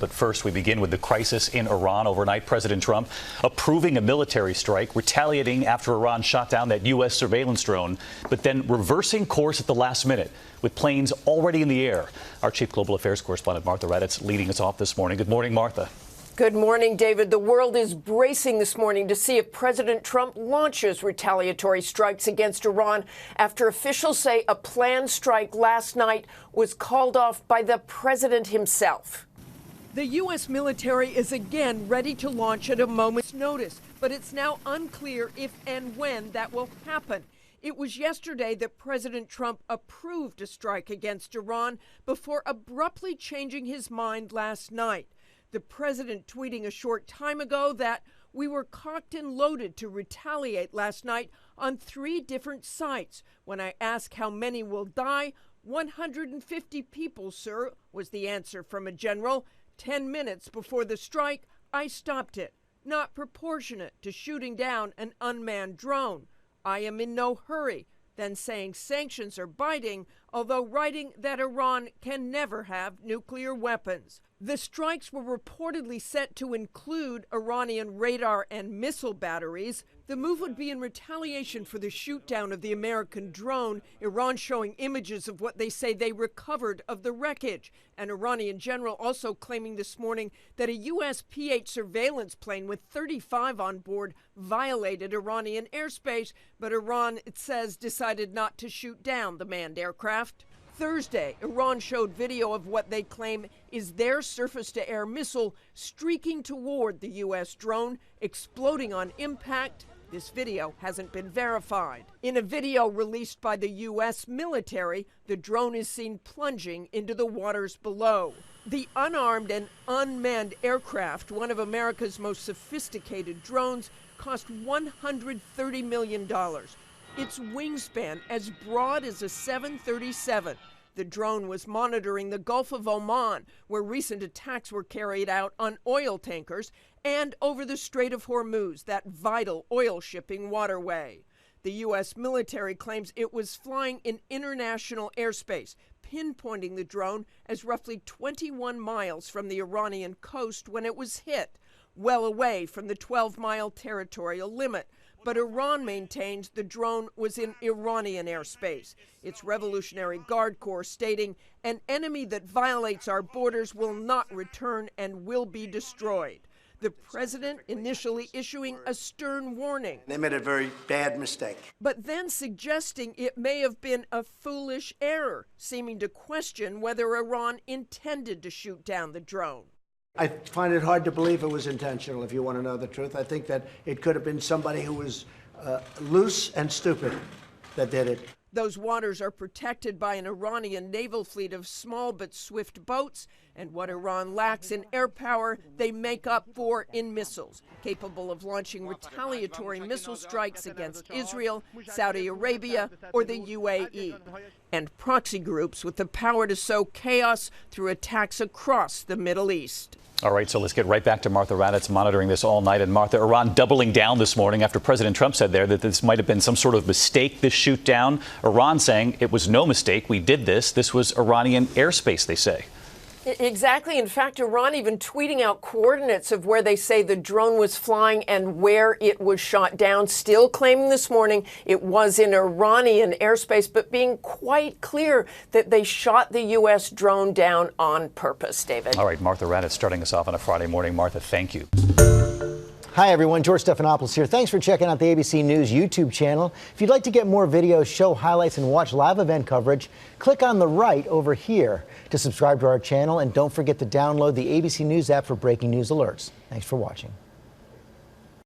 But first, we begin with the crisis in Iran. Overnight, President Trump approving a military strike, retaliating after Iran shot down that U.S. surveillance drone, but then reversing course at the last minute with planes already in the air. Our chief global affairs correspondent, Martha Raddatz, leading us off this morning. Good morning, Martha. Good morning, David. The world is bracing this morning to see if President Trump launches retaliatory strikes against Iran after officials say a planned strike last night was called off by the president himself. The U.S. military is again ready to launch at a moment's notice, but it's now unclear if and when that will happen. It was yesterday that President Trump approved a strike against Iran before abruptly changing his mind last night. The president tweeting a short time ago that we were cocked and loaded to retaliate last night on 3 different sites. When I ask how many will die, 150 people, sir, was the answer from a general. 10 minutes before the strike, I stopped it. Not proportionate to shooting down an unmanned drone. I am in no hurry. Then saying sanctions are biting, although writing that Iran can never have nuclear weapons. The strikes were reportedly set to include Iranian radar and missile batteries. The move would be in retaliation for the shoot-down of the American drone, Iran showing images of what they say they recovered of the wreckage. An Iranian general also claiming this morning that a U.S. P-8 surveillance plane with 35 on board violated Iranian airspace, but Iran, it says, decided not to shoot down the manned aircraft. Thursday, Iran showed video of what they claim is their surface-to-air missile streaking toward the U.S. drone, exploding on impact. This video hasn't been verified. In a video released by the U.S. military, the drone is seen plunging into the waters below. The unarmed and unmanned aircraft, one of America's most sophisticated drones, cost $130 million. Its wingspan as broad as a 737. The drone was monitoring the Gulf of Oman, where recent attacks were carried out on oil tankers, and over the Strait of Hormuz, that vital oil shipping waterway. The U.S. military claims it was flying in international airspace, pinpointing the drone as roughly 21 miles from the Iranian coast when it was hit, well away from the 12-mile territorial limit. But Iran maintains the drone was in Iranian airspace. Its Revolutionary Guard Corps stating, an enemy that violates our borders will not return and will be destroyed. The president initially issuing a stern warning. They made a very bad mistake. But then suggesting it may have been a foolish error, seeming to question whether Iran intended to shoot down the drone. I find it hard to believe it was intentional, if you want to know the truth. I think that it could have been somebody who was loose and stupid that did it. Those waters are protected by an Iranian naval fleet of small but swift boats, and what Iran lacks in air power, they make up for in missiles, capable of launching retaliatory missile strikes against Israel, Saudi Arabia, or the UAE, and proxy groups with the power to sow chaos through attacks across the Middle East. All right, so let's get right back to Martha Raddatz monitoring this all night. And Martha, Iran doubling down this morning after President Trump said there that this might have been some sort of mistake, this shoot down. Iran saying it was no mistake. We did this. This was Iranian airspace, they say. Exactly. In fact, Iran even tweeting out coordinates of where they say the drone was flying and where it was shot down, still claiming this morning it was in Iranian airspace, but being quite clear that they shot the U.S. drone down on purpose, David. All right, Martha Raddatz starting us off on a Friday morning. Martha, thank you. Hi, everyone. George Stephanopoulos here. Thanks for checking out the ABC News YouTube channel. If you'd like to get more videos, show highlights, and watch live event coverage, click on the right over here to subscribe to our channel. And don't forget to download the ABC News app for breaking news alerts. Thanks for watching.